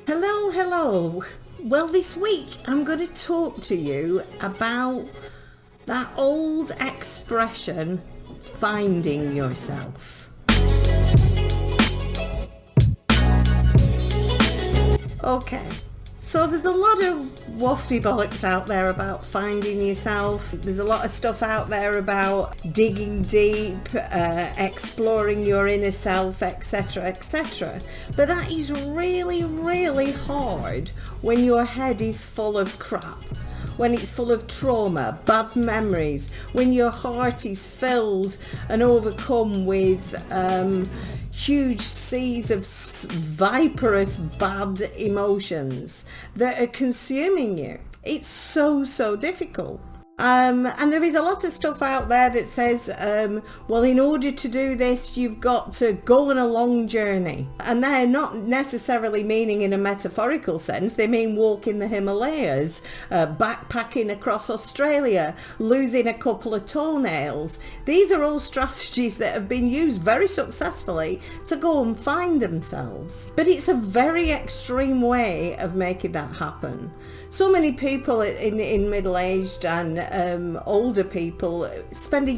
Hello, hello. Well, this week I'm going to talk to you about that old expression, finding yourself. Okay, so there's a lot of wafty bollocks out there about finding yourself. There's a lot of stuff out there about digging deep, exploring your inner self, etc., etc. But that is really, really hard when your head is full of crap, when it's full of trauma, bad memories, when your heart is filled and overcome with huge seas of viperous bad emotions that are consuming you. It's so difficult. And there is a lot of stuff out there that says, well, in order to do this, you've got to go on a long journey. And they're not necessarily meaning in a metaphorical sense. They mean walking the Himalayas, backpacking across Australia, losing a couple of toenails. These are all strategies that have been used very successfully to go and find themselves. But it's a very extreme way of making that happen. So many people in middle-aged and older people spend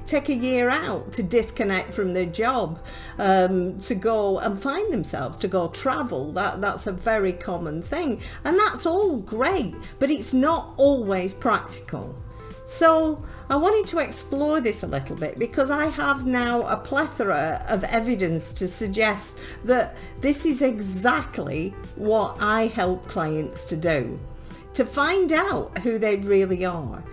take a year out to disconnect from their job, to go and find themselves, to go travel. That's a very common thing. And that's all great, but it's not always practical. So I wanted to explore this a little bit because I have now a plethora of evidence to suggest that this is exactly what I help clients to do, to find out who they really are.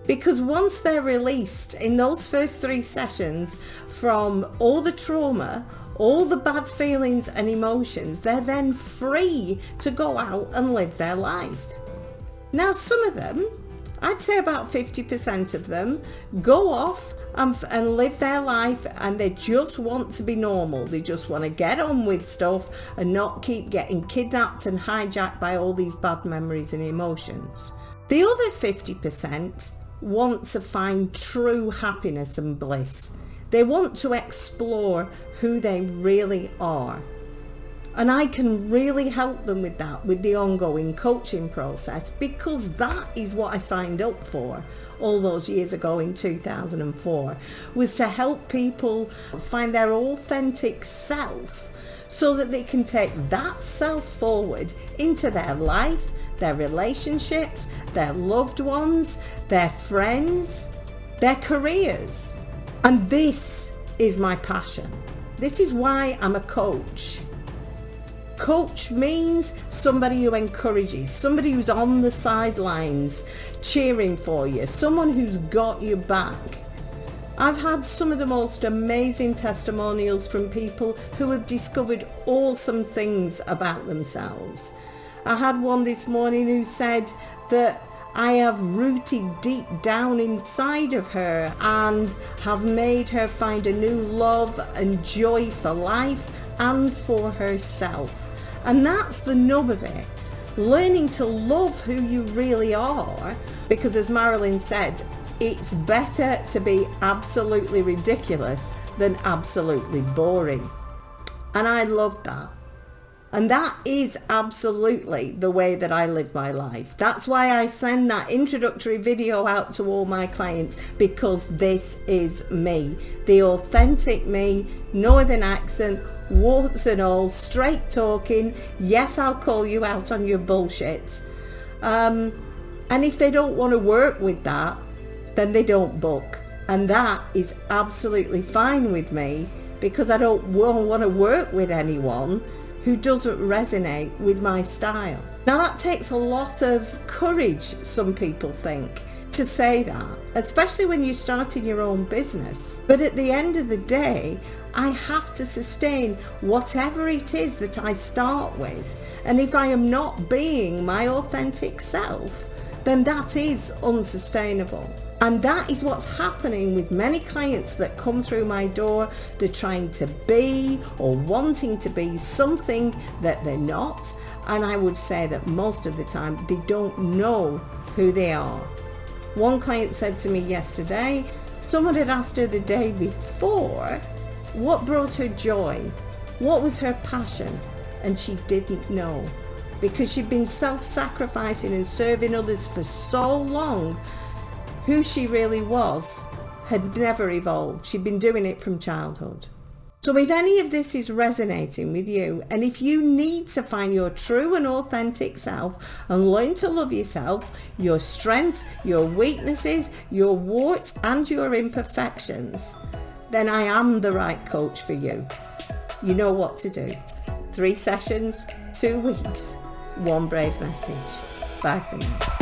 Because once they're released in those first 3 sessions from all the trauma, all the bad feelings and emotions, they're then free to go out and live their life. Now, some of them, I'd say about 50% of them, go off and live their life, and they just want to be normal. They just want to get on with stuff and not keep getting kidnapped and hijacked by all these bad memories and emotions. The other 50% want to find true happiness and bliss. They want to explore who they really are. And I can really help them with that, with the ongoing coaching process, because that is what I signed up for all those years ago in 2004, was to help people find their authentic self so that they can take that self forward into their life, their relationships, their loved ones, their friends, their careers. And this is my passion. This is why I'm a coach. Coach means somebody who encourages, somebody who's on the sidelines cheering for you, someone who's got your back. I've had some of the most amazing testimonials from people who have discovered awesome things about themselves. I had one this morning who said that I have rooted deep down inside of her and have made her find a new love and joy for life and for herself. And that's the nub of it. Learning to love who you really are, because as Marilyn said, it's better to be absolutely ridiculous than absolutely boring. And I love that. And that is absolutely the way that I live my life. That's why I send that introductory video out to all my clients, because this is me, the authentic me, northern accent, warts and all, straight talking. Yes, I'll call you out on your bullshit. And if they don't want to work with that, then they don't book. And that is absolutely fine with me, because I don't want to work with anyone who doesn't resonate with my style. Now that takes a lot of courage, some people think, to say that, especially when you're starting your own business. But at the end of the day, I have to sustain whatever it is that I start with. And if I am not being my authentic self, then that is unsustainable. And that is what's happening with many clients that come through my door. They're trying to be or wanting to be something that they're not. And I would say that most of the time they don't know who they are. One client said to me yesterday, someone had asked her the day before what brought her joy, what was her passion, and she didn't know, because she'd been self-sacrificing and serving others for so long. Who she really was had never evolved. She'd been doing it from childhood. So if any of this is resonating with you, and if you need to find your true and authentic self and learn to love yourself, your strengths, your weaknesses, your warts and your imperfections, then I am the right coach for you. You know what to do. 3 sessions, 2 weeks, 1 brave message. Bye for now.